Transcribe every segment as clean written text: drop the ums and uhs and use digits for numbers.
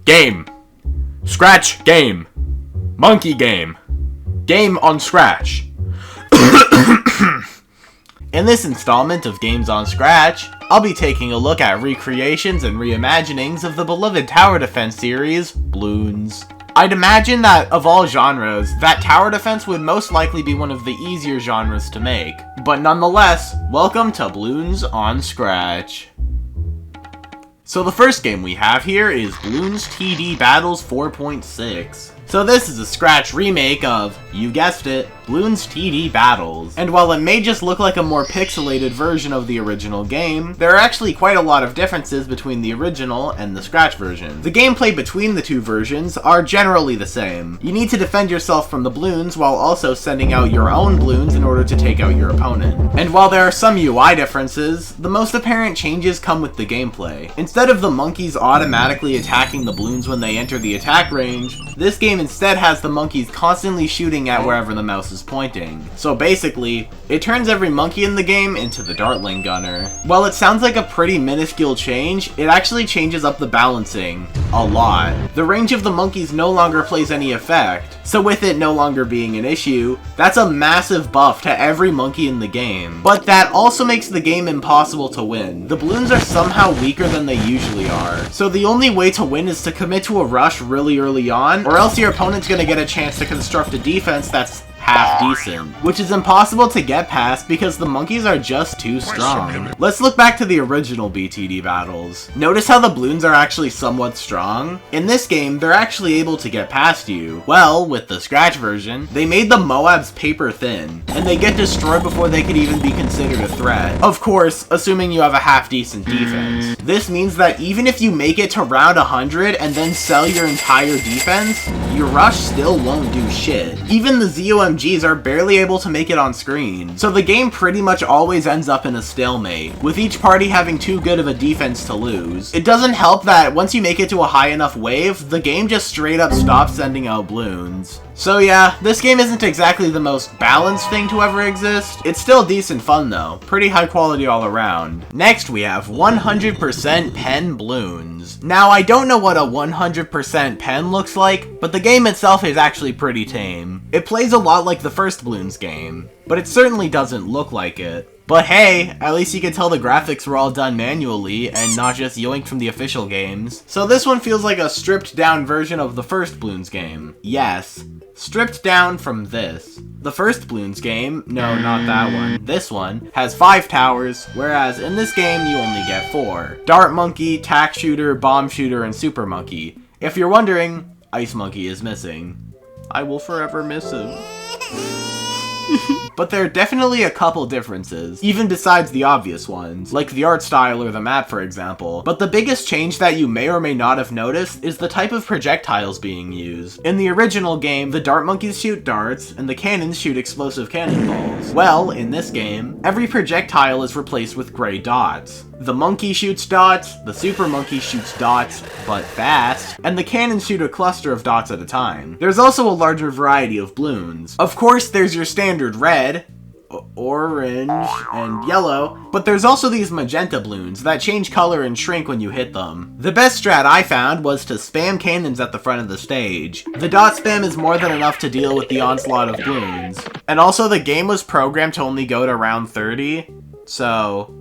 Game. Scratch game. Monkey game. Game on Scratch. In this installment of Games on Scratch, I'll be taking a look at recreations and reimaginings of the beloved tower defense series, Bloons. I'd imagine that, of all genres, that tower defense would most likely be one of the easier genres to make. But nonetheless, welcome to Bloons on Scratch. So the first game we have here is Bloons TD Battles 4.6. So this is a Scratch remake of, you guessed it, Bloons TD Battles. And while it may just look like a more pixelated version of the original game, there are actually quite a lot of differences between the original and the Scratch version. The gameplay between the two versions are generally the same. You need to defend yourself from the Bloons while also sending out your own Bloons in order to take out your opponent. And while there are some UI differences, the most apparent changes come with the gameplay. Instead of the monkeys automatically attacking the Bloons when they enter the attack range, this game instead has the monkeys constantly shooting at wherever the mouse is pointing. So basically, it turns every monkey in the game into the Dartling Gunner. While it sounds like a pretty minuscule change, it actually changes up the balancing a lot. The range of the monkeys no longer plays any effect, so with it no longer being an issue, that's a massive buff to every monkey in the game. But that also makes the game impossible to win. The Bloons are somehow weaker than they usually are, so the only way to win is to commit to a rush really early on, or else your opponent's gonna get a chance to construct a defense that's half decent, which is impossible to get past because the monkeys are just too strong. Let's look back to the original BTD battles. Notice how the Bloons are actually somewhat strong? In this game, they're actually able to get past you. Well, with the Scratch version, they made the Moabs paper thin, and they get destroyed before they could even be considered a threat. Of course, assuming you have a half decent defense. This means that even if you make it to round 100 and then sell your entire defense, your rush still won't do shit. Even the ZOMGs are barely able to make it on screen. So the game pretty much always ends up in a stalemate, with each party having too good of a defense to lose. It doesn't help that once you make it to a high enough wave, the game just straight up stops sending out Bloons. So yeah, this game isn't exactly the most balanced thing to ever exist. It's still decent fun though, pretty high quality all around. Next we have 100% Pen Bloons. Now I don't know what a 100% pen looks like, but the game itself is actually pretty tame. It plays a lot like the first Bloons game, but it certainly doesn't look like it. But hey, at least you can tell the graphics were all done manually and not just yoinked from the official games. So this one feels like a stripped down version of the first Bloons game. Yes, stripped down from this. The first Bloons game, no, not that one, this one, has 5 towers, whereas in this game you only get 4. Dart Monkey, Tack Shooter, Bomb Shooter, and Super Monkey. If you're wondering, Ice Monkey is missing. I will forever miss him. But there are definitely a couple differences, even besides the obvious ones, like the art style or the map for example. But the biggest change that you may or may not have noticed is the type of projectiles being used. In the original game, the dart monkeys shoot darts, and the cannons shoot explosive cannonballs. Well, in this game, every projectile is replaced with gray dots. The monkey shoots dots, the super monkey shoots dots, but fast, and the cannons shoot a cluster of dots at a time. There's also a larger variety of Bloons. Of course, there's your standard red, orange, and yellow, but there's also these magenta Bloons that change color and shrink when you hit them. The best strat I found was to spam cannons at the front of the stage. The dot spam is more than enough to deal with the onslaught of Bloons. And also the game was programmed to only go to round 30, so,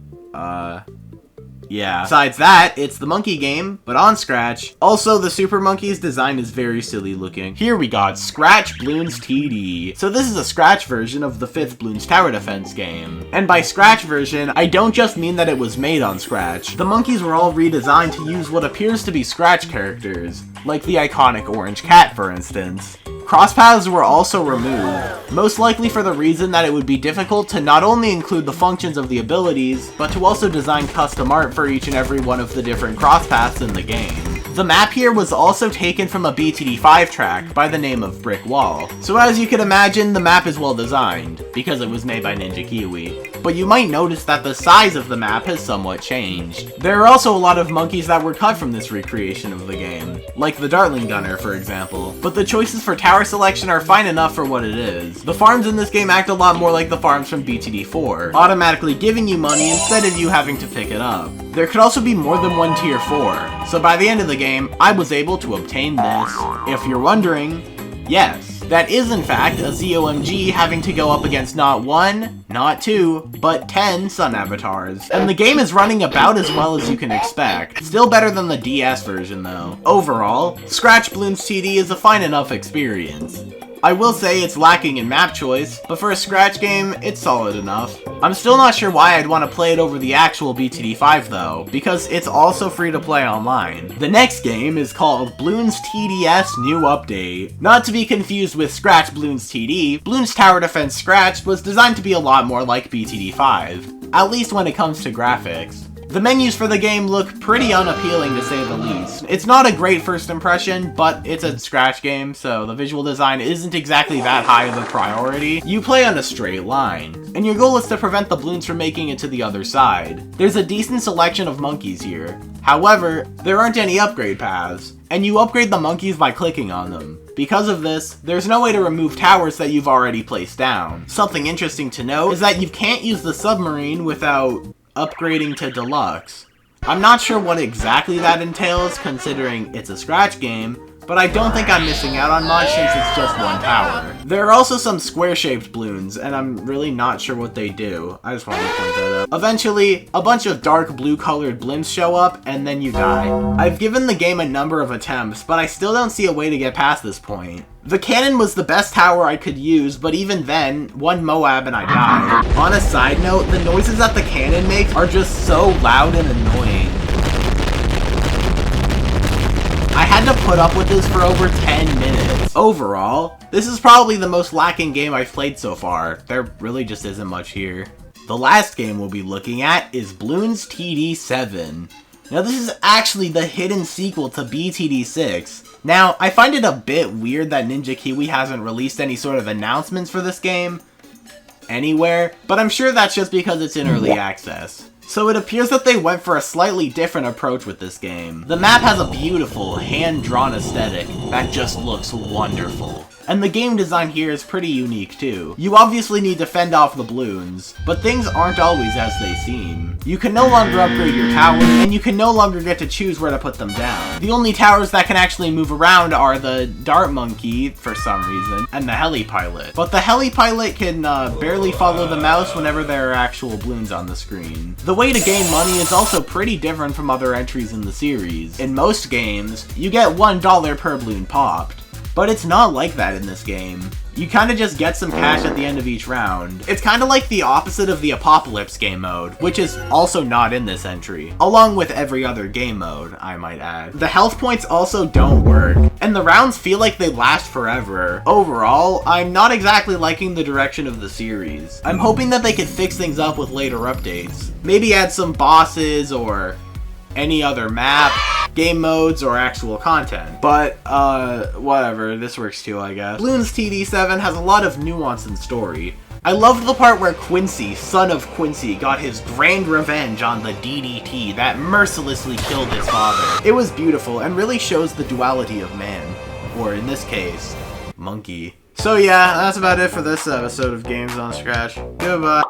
yeah. Besides that, it's the monkey game, but on Scratch. Also, the Super Monkey's design is very silly looking. Here we got Scratch Bloons TD. So this is a Scratch version of the 5th Bloons Tower Defense game. And by Scratch version, I don't just mean that it was made on Scratch. The monkeys were all redesigned to use what appears to be Scratch characters, like the iconic orange cat for instance. Crosspaths were also removed, most likely for the reason that it would be difficult to not only include the functions of the abilities, but to also design custom art for each and every one of the different crosspaths in the game. The map here was also taken from a BTD5 track by the name of Brick Wall. So as you can imagine, the map is well designed, because it was made by Ninja Kiwi. but you might notice that the size of the map has somewhat changed. There are also a lot of monkeys that were cut from this recreation of the game, like the Dartling Gunner, for example, but the choices for tower selection are fine enough for what it is. The farms in this game act a lot more like the farms from BTD4, automatically giving you money instead of you having to pick it up. There could also be more than one tier 4, so by the end of the game, I was able to obtain this. If you're wondering, yes, that is in fact a ZOMG having to go up against not 1, not 2, but 10 sun avatars. And the game is running about as well as you can expect. Still better than the DS version though. Overall, Scratch Bloons TD is a fine enough experience. I will say it's lacking in map choice, but for a Scratch game, it's solid enough. I'm still not sure why I'd want to play it over the actual BTD5 though, because it's also free to play online. The next game is called Bloons TDS New Update. Not to be confused with Scratch Bloons TD, Bloons Tower Defense Scratched was designed to be a lot more like BTD5, at least when it comes to graphics. The menus for the game look pretty unappealing to say the least. It's not a great first impression, but it's a Scratch game, so the visual design isn't exactly that high of a priority. You play on a straight line, and your goal is to prevent the balloons from making it to the other side. There's a decent selection of monkeys here. However, there aren't any upgrade paths, and you upgrade the monkeys by clicking on them. Because of this, there's no way to remove towers that you've already placed down. Something interesting to note is that you can't use the submarine without upgrading to Deluxe. I'm not sure what exactly that entails considering it's a Scratch game, but I don't think I'm missing out on much since it's just one tower. There are also some square-shaped balloons, and I'm really not sure what they do. I just wanted to point that out. Eventually, a bunch of dark blue-colored blimps show up, and then you die. I've given the game a number of attempts, but I still don't see a way to get past this point. The cannon was the best tower I could use, but even then, one Moab and I died. On a side note, the noises that the cannon makes are just so loud and annoying. I had to put up with this for over 10 minutes. Overall, this is probably the most lacking game I've played so far. There really just isn't much here. The last game we'll be looking at is Bloons TD 7. Now this is actually the hidden sequel to BTD 6. Now, I find it a bit weird that Ninja Kiwi hasn't released any sort of announcements for this game anywhere, but I'm sure that's just because it's in early access. So it appears that they went for a slightly different approach with this game. The map has a beautiful, hand-drawn aesthetic that just looks wonderful. And the game design here is pretty unique too. You obviously need to fend off the balloons, but things aren't always as they seem. You can no longer upgrade your towers, and you can no longer get to choose where to put them down. The only towers that can actually move around are the Dart Monkey, for some reason, and the Heli Pilot. But the Heli Pilot can barely follow the mouse whenever there are actual balloons on the screen. The way to gain money is also pretty different from other entries in the series. In most games, you get $1 per balloon popped. But it's not like that in this game. You kinda just get some cash at the end of each round. It's kinda like the opposite of the Apocalypse game mode, which is also not in this entry, along with every other game mode, I might add. The health points also don't work, and the rounds feel like they last forever. Overall, I'm not exactly liking the direction of the series. I'm hoping that they could fix things up with later updates. Maybe add some bosses or any other map, game modes, or actual content. But, whatever, this works too, I guess. Bloons TD 7 has a lot of nuance and story. I loved the part where Quincy, son of Quincy, got his grand revenge on the DDT that mercilessly killed his father. It was beautiful and really shows the duality of man, or in this case, monkey. So yeah, that's about it for this episode of Games on Scratch. Goodbye.